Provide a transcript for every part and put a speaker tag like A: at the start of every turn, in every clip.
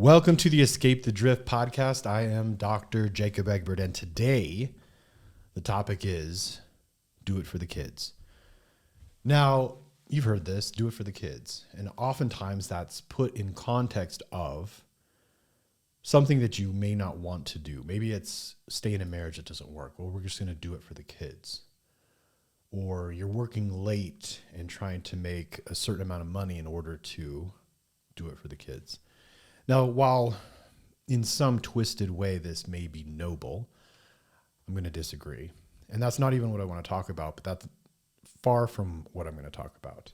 A: Welcome to the Escape the Drift podcast. I am Dr. Jacob Egbert, and today the topic is do it for the kids. Now, you've heard this, do it for the kids. And oftentimes that's put in context of something that you may not want to do. Maybe it's stay in a marriage that doesn't work. Well, we're just going to do it for the kids. Or you're working late and trying to make a certain amount of money in order to do it for the kids. Now, while in some twisted way this may be noble, I'm going to disagree. And that's not even what I want to talk about, but that's far from what I'm going to talk about.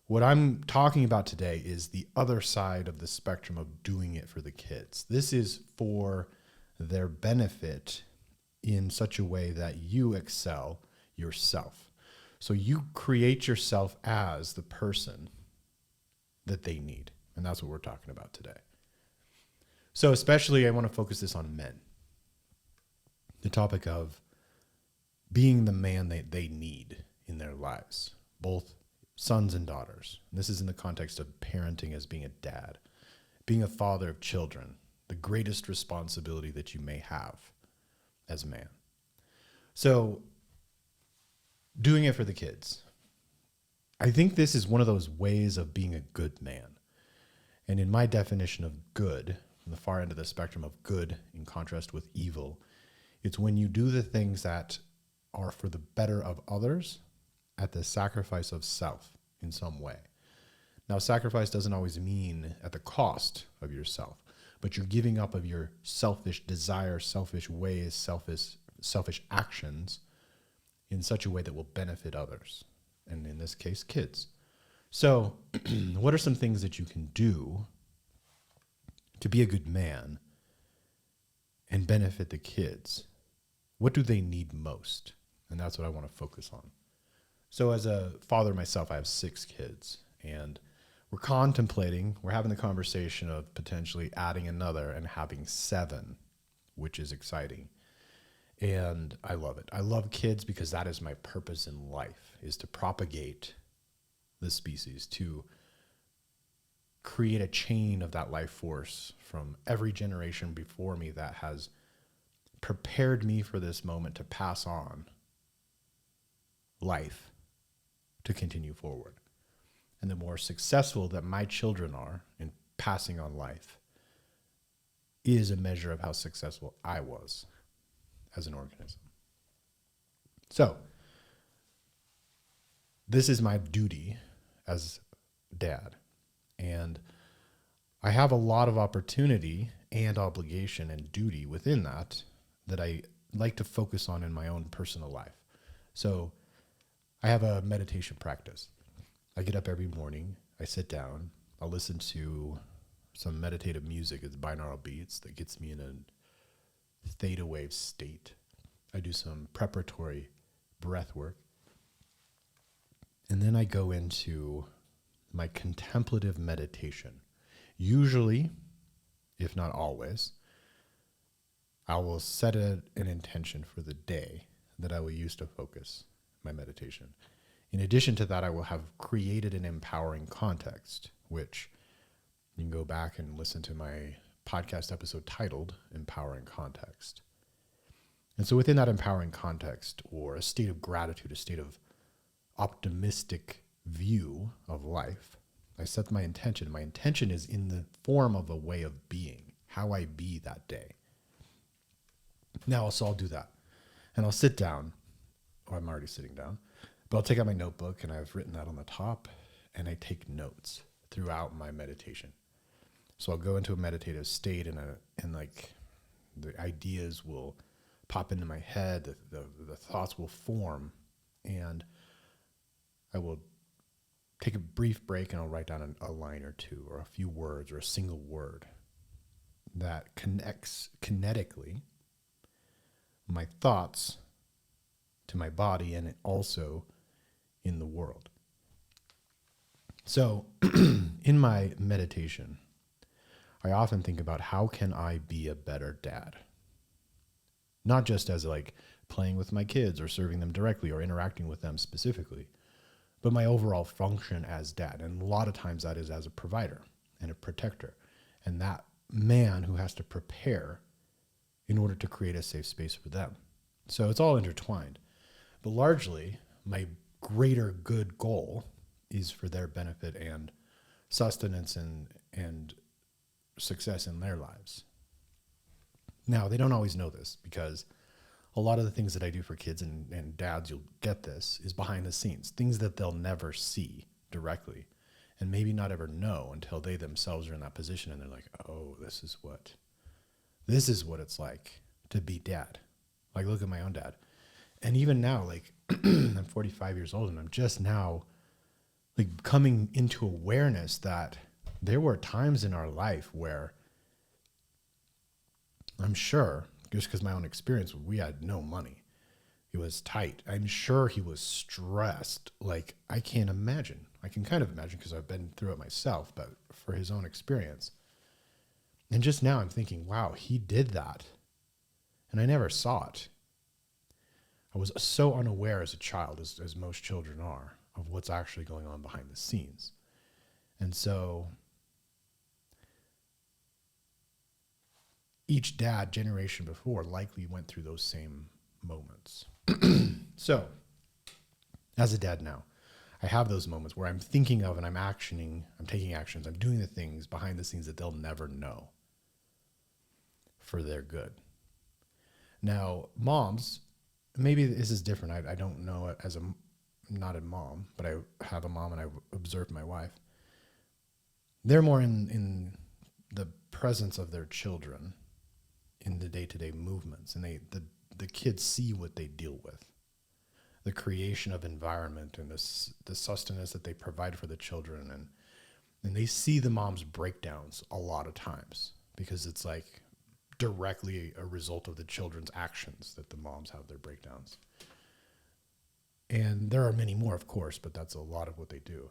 A: What I'm talking about today is the other side of the spectrum of doing it for the kids. This is for their benefit in such a way that you excel yourself. So you create yourself as the person that they need. And that's what we're talking about today. So especially I want to focus this on men. The topic of being the man they need in their lives, both sons and daughters. And this is in the context of parenting as being a dad, being a father of children, the greatest responsibility that you may have as a man. So doing it for the kids. I think this is one of those ways of being a good man. And in my definition of good, from the far end of the spectrum of good in contrast with evil, it's when you do the things that are for the better of others at the sacrifice of self in some way. Now, sacrifice doesn't always mean at the cost of yourself, but you're giving up of your selfish desires, selfish ways, selfish actions in such a way that will benefit others, and in this case, kids. So what are some things that you can do to be a good man and benefit the kids? What do they need most? And that's what I want to focus on. So as a father myself, I have 6 kids, and we're having the conversation of potentially adding another and having 7, which is exciting. And I love it. I love kids because that is my purpose in life, is to propagate the species, to create a chain of that life force from every generation before me that has prepared me for this moment to pass on life to continue forward. And the more successful that my children are in passing on life is a measure of how successful I was as an organism. So this is my duty as dad. And I have a lot of opportunity and obligation and duty within that I like to focus on in my own personal life. So I have a meditation practice. I get up every morning, I sit down, I'll listen to some meditative music. It's binaural beats that gets me in a theta wave state. I do some preparatory breath work. And then I go into my contemplative meditation. Usually, if not always, I will set an intention for the day that I will use to focus my meditation. In addition to that, I will have created an empowering context, which you can go back and listen to my podcast episode titled Empowering Context. And so within that empowering context, or a state of gratitude, a state of optimistic view of life, I set my intention. My intention is in the form of a way of being, how I be that day. Now, so I'll do that. And I'll sit down, or I'm already sitting down, but I'll take out my notebook, and I've written that on the top, and I take notes throughout my meditation. So I'll go into a meditative state, and like the ideas will pop into my head, the thoughts will form, and I will take a brief break, and I'll write down a line or two, or a few words, or a single word that connects kinetically my thoughts to my body, and also in the world. So in my meditation, I often think about how can I be a better dad? Not just as like playing with my kids or serving them directly or interacting with them specifically, but my overall function as dad. And a lot of times that is as a provider and a protector. And that man who has to prepare in order to create a safe space for them. So it's all intertwined. But largely, my greater good goal is for their benefit and sustenance and success in their lives. Now, they don't always know this, because a lot of the things that I do for kids and dads, you'll get this, is behind the scenes, things that they'll never see directly and maybe not ever know until they themselves are in that position and they're like, oh, this is what it's like to be dad. Like, look at my own dad. And even now, like, I'm 45 years old and I'm just now like coming into awareness that there were times in our life where I'm sure, just because my own experience, we had no money. It was tight. I'm sure he was stressed. Like, I can't imagine. I can kind of imagine because I've been through it myself, but for his own experience. And just now I'm thinking, wow, he did that. And I never saw it. I was so unaware as a child, as most children are, of what's actually going on behind the scenes. And so each dad generation before likely went through those same moments. So as a dad now, I have those moments where I'm thinking of and I'm taking actions, I'm doing the things behind the scenes that they'll never know for their good. Now, moms, maybe this is different. I don't know it as not a mom, but I have a mom and I've observed my wife. They're more in the presence of their children in the day-to-day movements, and the kids see what they deal with, the creation of environment and the sustenance that they provide for the children, and they see the mom's breakdowns a lot of times because it's like directly a result of the children's actions that the moms have their breakdowns. And there are many more, of course, but that's a lot of what they do.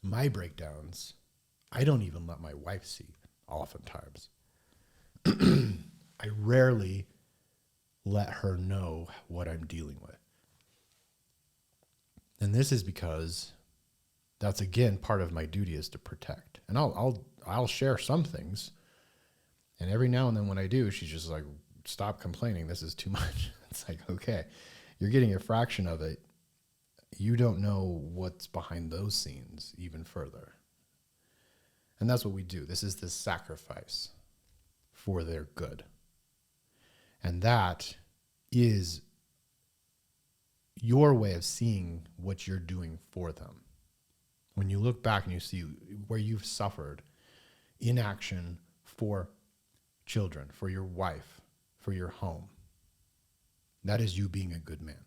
A: My breakdowns, I don't even let my wife see oftentimes. I rarely let her know what I'm dealing with. And this is because that's, again, part of my duty is to protect. And I'll share some things. And every now and then when I do, she's just like, stop complaining. This is too much. It's like, okay, you're getting a fraction of it. You don't know what's behind those scenes even further. And that's what we do. This is the sacrifice for their good. And that is your way of seeing what you're doing for them. When you look back and you see where you've suffered inaction for children, for your wife, for your home, that is you being a good man.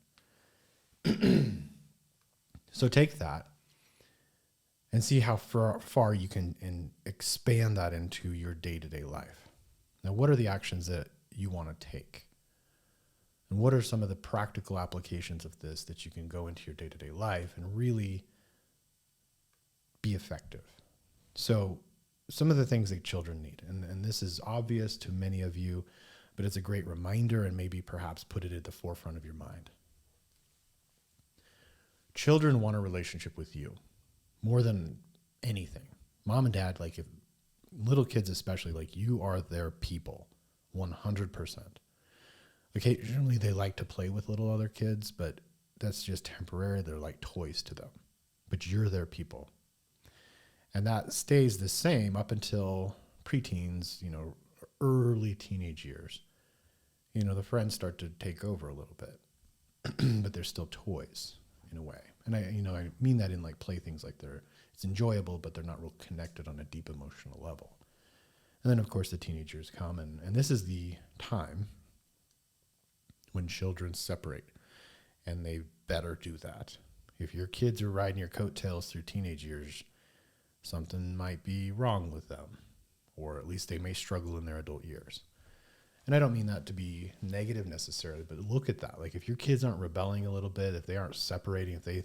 A: So take that and see how far you can expand that into your day-to-day life. Now, what are the actions that you want to take? And what are some of the practical applications of this that you can go into your day-to-day life and really be effective? So some of the things that children need, and this is obvious to many of you, but it's a great reminder and maybe perhaps put it at the forefront of your mind. Children want a relationship with you more than anything. Mom and dad, like if little kids especially, like you are their people, 100%. Occasionally they like to play with little other kids, but that's just temporary. They're like toys to them, but you're their people. And that stays the same up until preteens, early teenage years. The friends start to take over a little bit, but they're still toys in a way. And I mean that in like playthings, like it's enjoyable, but they're not real connected on a deep emotional level. And then of course the teenagers come and this is the time when children separate, and they better do that. If your kids are riding your coattails through teenage years, something might be wrong with them, or at least they may struggle in their adult years. And I don't mean that to be negative necessarily, but look at that. Like if your kids aren't rebelling a little bit, if they aren't separating, if they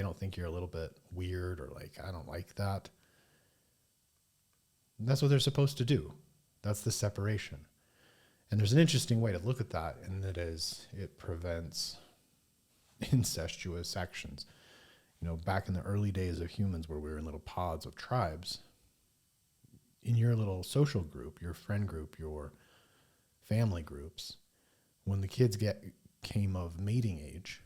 A: don't think you're a little bit weird or like, I don't like that, that's what they're supposed to do. That's the separation. And there's an interesting way to look at that, and that is it prevents incestuous actions. Back in the early days of humans where we were in little pods of tribes, in your little social group, your friend group, your family groups, when the kids came of mating age,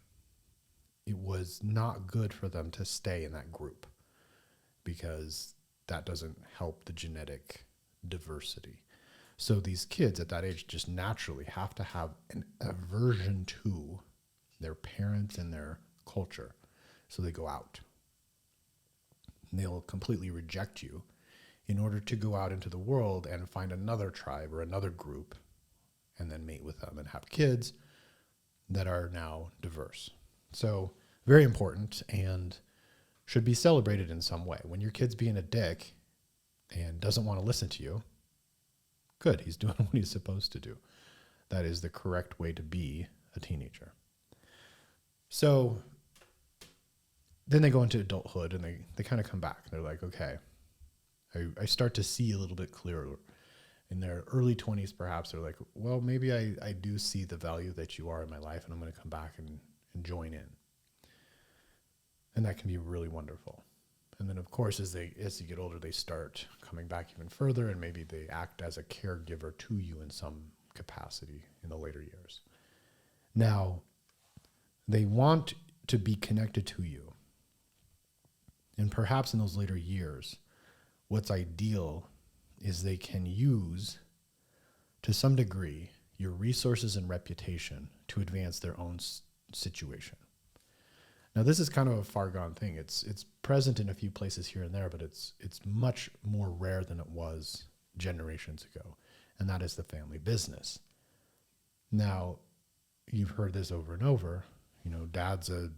A: it was not good for them to stay in that group because that doesn't help the genetic diversity. So these kids at that age just naturally have to have an aversion to their parents and their culture. So they go out. And they'll completely reject you in order to go out into the world and find another tribe or another group and then mate with them and have kids that are now diverse. So very important and should be celebrated in some way. When your kid's being a dick and doesn't want to listen to you, good, he's doing what he's supposed to do. That is the correct way to be a teenager. So then they go into adulthood and they kind of come back. They're like, okay, I start to see a little bit clearer. In their early 20s, perhaps, they're like, well, maybe I do see the value that you are in my life, and I'm going to come back and join in. And that can be really wonderful. And then, of course, as you get older, they start coming back even further, and maybe they act as a caregiver to you in some capacity in the later years. Now, they want to be connected to you. And perhaps in those later years, what's ideal is they can use, to some degree, your resources and reputation to advance their own situation. Now, this is kind of a far-gone thing. It's present in a few places here and there, but it's much more rare than it was generations ago, and that is the family business. Now, you've heard this over and over. You know, dad's a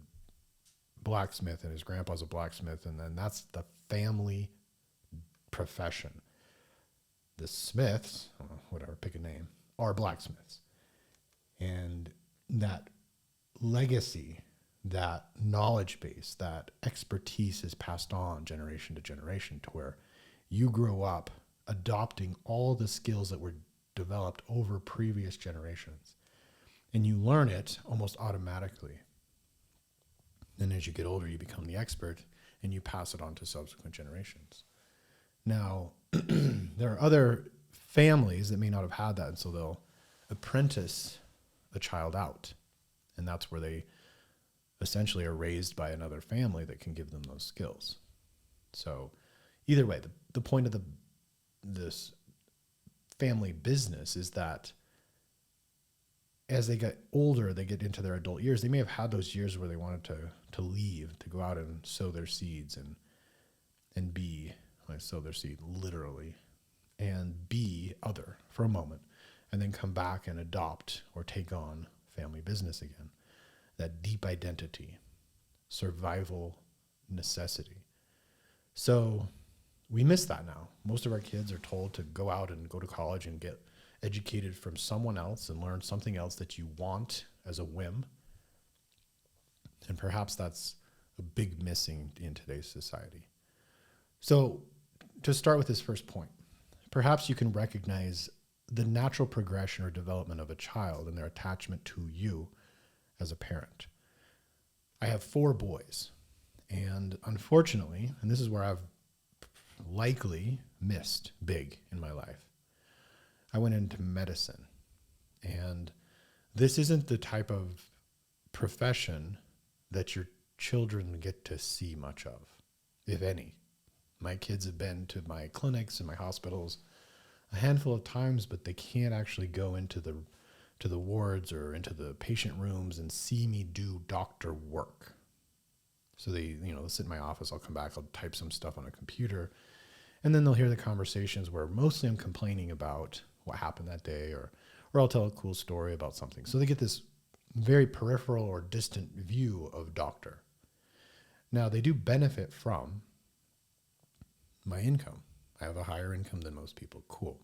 A: blacksmith and his grandpa's a blacksmith, and then that's the family profession. The Smiths, whatever, pick a name, are blacksmiths. And that legacy, that knowledge base, that expertise is passed on generation to generation to where you grow up adopting all the skills that were developed over previous generations. And you learn it almost automatically. And as you get older, you become the expert and you pass it on to subsequent generations. Now, there are other families that may not have had that, and so they'll apprentice a child out. And that's where they essentially are raised by another family that can give them those skills. So either way, the point of this family business is that as they get older, they get into their adult years, they may have had those years where they wanted to leave, to go out and sow their seeds and be, I sow their seed literally, and be other for a moment, and then come back and adopt or take on family business again. That deep identity, survival necessity. So we miss that now. Most of our kids are told to go out and go to college and get educated from someone else and learn something else that you want as a whim. And perhaps that's a big missing in today's society. So to start with this first point, perhaps you can recognize the natural progression or development of a child and their attachment to you as a parent. I have 4 boys, and unfortunately, and this is where I've likely missed big in my life, I went into medicine, and this isn't the type of profession that your children get to see much of, if any. My kids have been to my clinics and my hospitals a handful of times, but they can't actually go into the wards or into the patient rooms and see me do doctor work. So they'll sit in my office, I'll come back, I'll type some stuff on a computer, and then they'll hear the conversations where mostly I'm complaining about what happened that day, or I'll tell a cool story about something. So they get this very peripheral or distant view of doctor. Now, they do benefit from my income. I have a higher income than most people. Cool.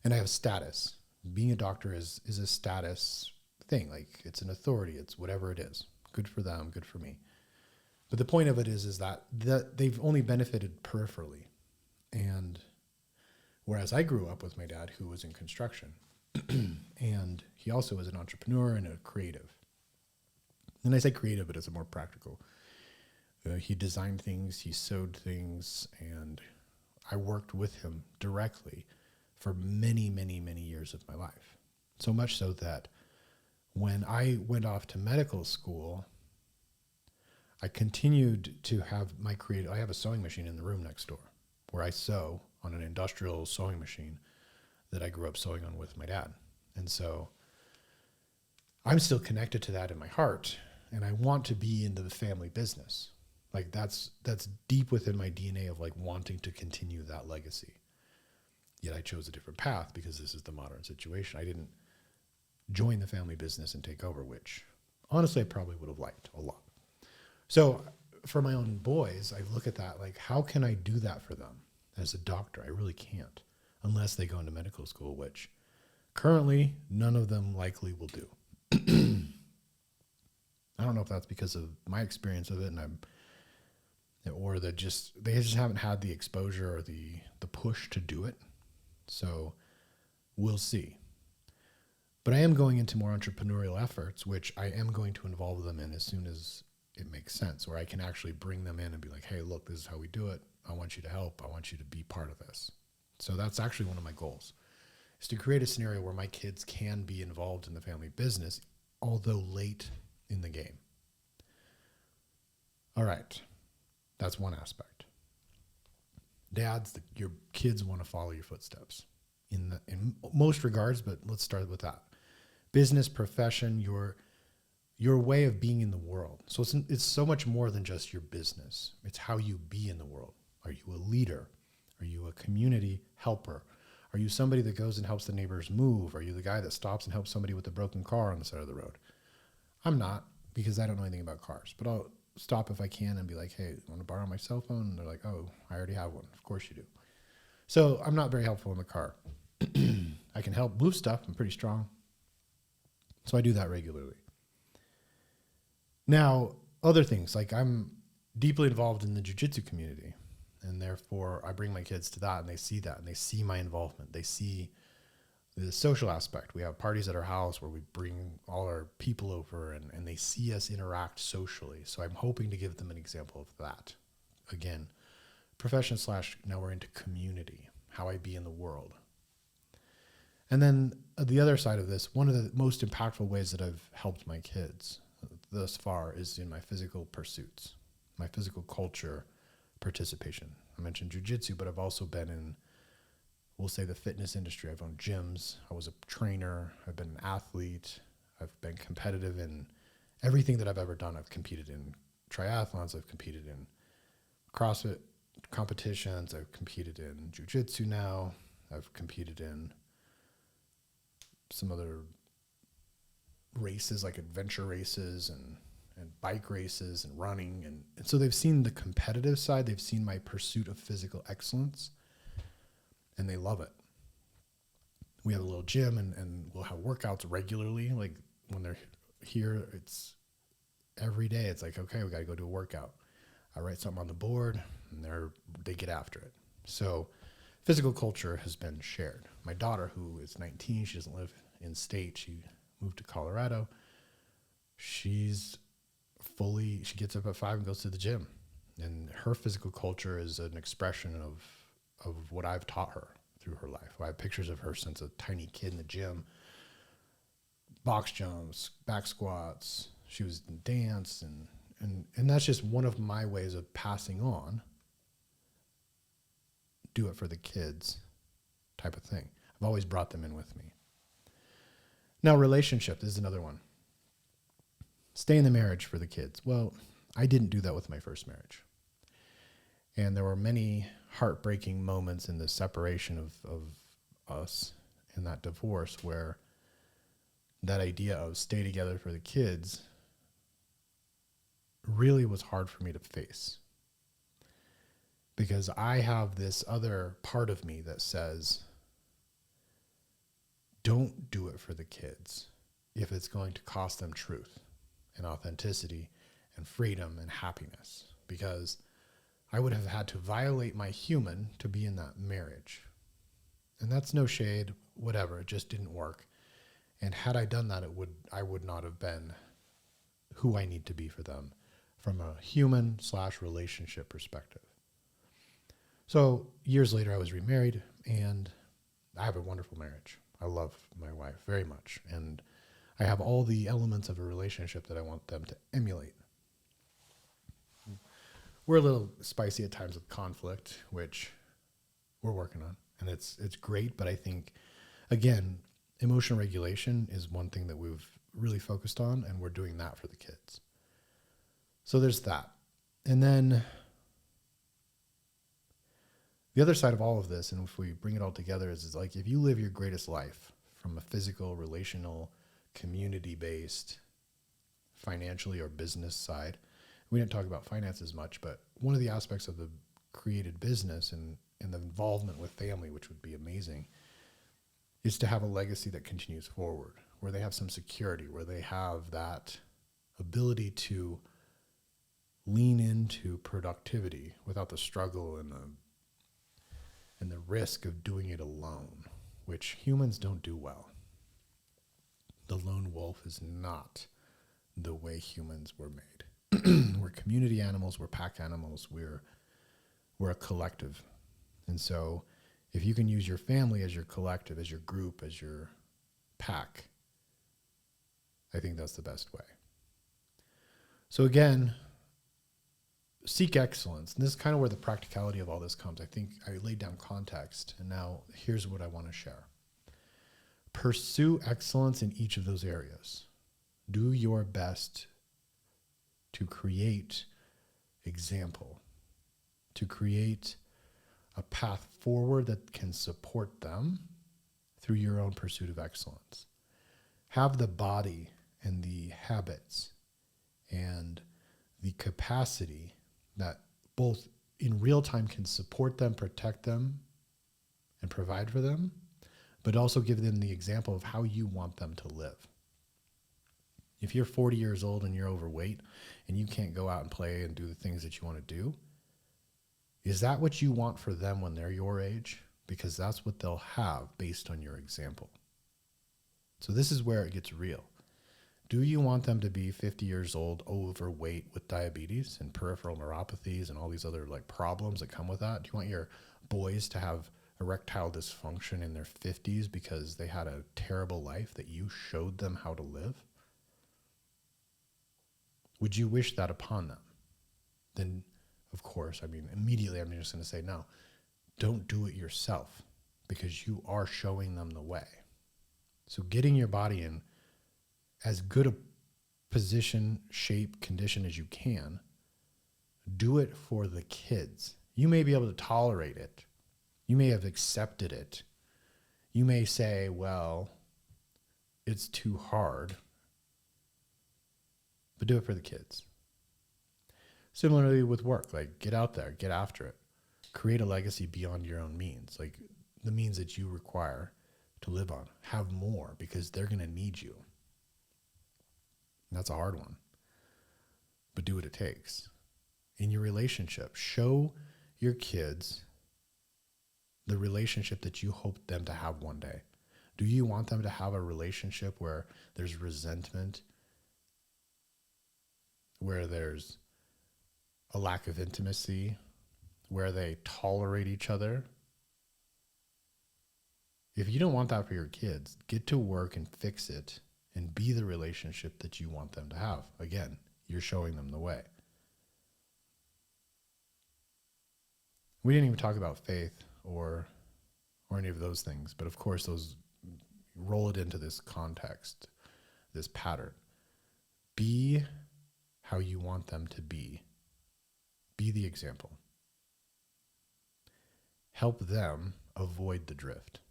A: And I have status. Being a doctor is a status thing. Like, it's an authority. It's whatever it is. Good for them, good for me. But the point of it is that they've only benefited peripherally. And whereas I grew up with my dad, who was in construction, and he also was an entrepreneur and a creative. And I say creative, but it's a more practical. He designed things, he sewed things, and I worked with him directly for many, many, many years of my life. So much so that when I went off to medical school, I continued to have I have a sewing machine in the room next door where I sew on an industrial sewing machine that I grew up sewing on with my dad. And so I'm still connected to that in my heart, and I want to be into the family business. Like that's deep within my DNA of like wanting to continue that legacy. Yet I chose a different path because this is the modern situation. I didn't join the family business and take over, which honestly I probably would have liked a lot. So for my own boys, I look at that like, how can I do that for them as a doctor? I really can't unless they go into medical school, which currently none of them likely will do. I don't know if that's because of my experience of it, or they just haven't had the exposure or the push to do it. So we'll see. But I am going into more entrepreneurial efforts, which I am going to involve them in as soon as it makes sense, where I can actually bring them in and be like, hey, look, this is how we do it. I want you to help. I want you to be part of this. So that's actually one of my goals, is to create a scenario where my kids can be involved in the family business, although late in the game. All right. That's one aspect. Dads, your kids want to follow your footsteps in most regards, but let's start with that. Business, profession, your way of being in the world. So it's so much more than just your business. It's how you be in the world. Are you a leader? Are you a community helper? Are you somebody that goes and helps the neighbors move? Are you the guy that stops and helps somebody with a broken car on the side of the road? I'm not, because I don't know anything about cars, but I'll stop if I can and be like, hey, want to borrow my cell phone? And they're like, oh, I already have one. Of course you do. So I'm not very helpful in the car. I can help move stuff. I'm pretty strong. So I do that regularly. Now, other things, like I'm deeply involved in the jiu-jitsu community, and therefore I bring my kids to that, and they see that, and they see my involvement. They see the social aspect. We have parties at our house where we bring all our people over, and they see us interact socially. So I'm hoping to give them an example of that. Again, profession / now we're into community, how I be in the world. And then the other side of this, one of the most impactful ways that I've helped my kids thus far is in my physical pursuits, my physical culture participation. I mentioned jiu-jitsu, but I've also been in, we'll say, the fitness industry. I've owned gyms. I was a trainer. I've been an athlete. I've been competitive in everything that I've ever done. I've competed in triathlons. I've competed in CrossFit competitions. I've competed in jiu-jitsu now. I've competed in some other races, like adventure races and bike races and running. And so they've seen the competitive side. They've seen my pursuit of physical excellence, and they love it. We have a little gym, and we'll have workouts regularly. Like when they're here, it's every day. It's like, okay, we got to go do a workout. I write something on the board, and they get after it. So physical culture has been shared. My daughter, who is 19, she doesn't live in state. She moved to Colorado. She gets up at 5 and goes to the gym. And her physical culture is an expression of what I've taught her through her life. I have pictures of her since a tiny kid in the gym. Box jumps, back squats. She was in dance. And that's just one of my ways of passing on. Do it for the kids type of thing. I've always brought them in with me. Now, relationship is another one. Stay in the marriage for the kids. Well, I didn't do that with my first marriage. And there were many heartbreaking moments in the separation of us in that divorce where that idea of stay together for the kids really was hard for me to face. Because I have this other part of me that says, don't do it for the kids if it's going to cost them truth and authenticity and freedom and happiness, because I would have had to violate my human to be in that marriage. And that's no shade, whatever, it just didn't work. And had I done that, I would not have been who I need to be for them from a human / relationship perspective. So years later, I was remarried, and I have a wonderful marriage. I love my wife very much, and I have all the elements of a relationship that I want them to emulate. We're a little spicy at times with conflict, which we're working on, and it's great. But I think, again, emotional regulation is one thing that we've really focused on, and we're doing that for the kids. So there's that. And then the other side of all of this, and if we bring it all together, is like if you live your greatest life from a physical, relational, community-based, financially or business side. We didn't talk about finances much, but one of the aspects of the created business and the involvement with family, which would be amazing, is to have a legacy that continues forward, where they have some security, where they have that ability to lean into productivity without the struggle and the risk of doing it alone, which humans don't do well. The lone wolf is not the way humans were made. We're community animals, we're pack animals, we're a collective. And so if you can use your family as your collective, as your group, as your pack, I think that's the best way. So again, seek excellence. And this is kind of where the practicality of all this comes. I think I laid down context, and now here's what I want to share. Pursue excellence in each of those areas. Do your best to create example, to create a path forward that can support them through your own pursuit of excellence. Have the body and the habits and the capacity that both in real time can support them, protect them, and provide for them, but also give them the example of how you want them to live. If you're 40 years old and you're overweight and you can't go out and play and do the things that you want to do, is that what you want for them when they're your age? Because that's what they'll have based on your example. So this is where it gets real. Do you want them to be 50 years old, overweight with diabetes and peripheral neuropathies and all these other like problems that come with that? Do you want your boys to have erectile dysfunction in their 50s because they had a terrible life that you showed them how to live? Would you wish that upon them? Then, of course, immediately I'm just going to say, no, don't do it yourself, because you are showing them the way. So getting your body in as good a position, shape, condition as you can, do it for the kids. You may be able to tolerate it. You may have accepted it. You may say, well, it's too hard, but do it for the kids. Similarly with work, like get out there, get after it. Create a legacy beyond your own means, like the means that you require to live on. Have more, because they're going to need you. And that's a hard one, but do what it takes. In your relationship, show your kids the relationship that you hope them to have one day. Do you want them to have a relationship where there's resentment, where there's a lack of intimacy, where they tolerate each other? If you don't want that for your kids, get to work and fix it and be the relationship that you want them to have. Again, you're showing them the way. We didn't even talk about faith or any of those things, but of course those roll it into this context, this pattern. Be how you want them to be. Be the example. Help them avoid the drift.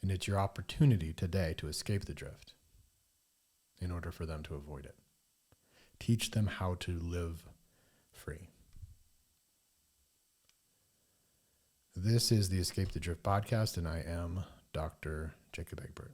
A: And it's your opportunity today to escape the drift in order for them to avoid it. Teach them how to live free. This is the Escape the Drift podcast, and I am Dr. Jacob Egbert.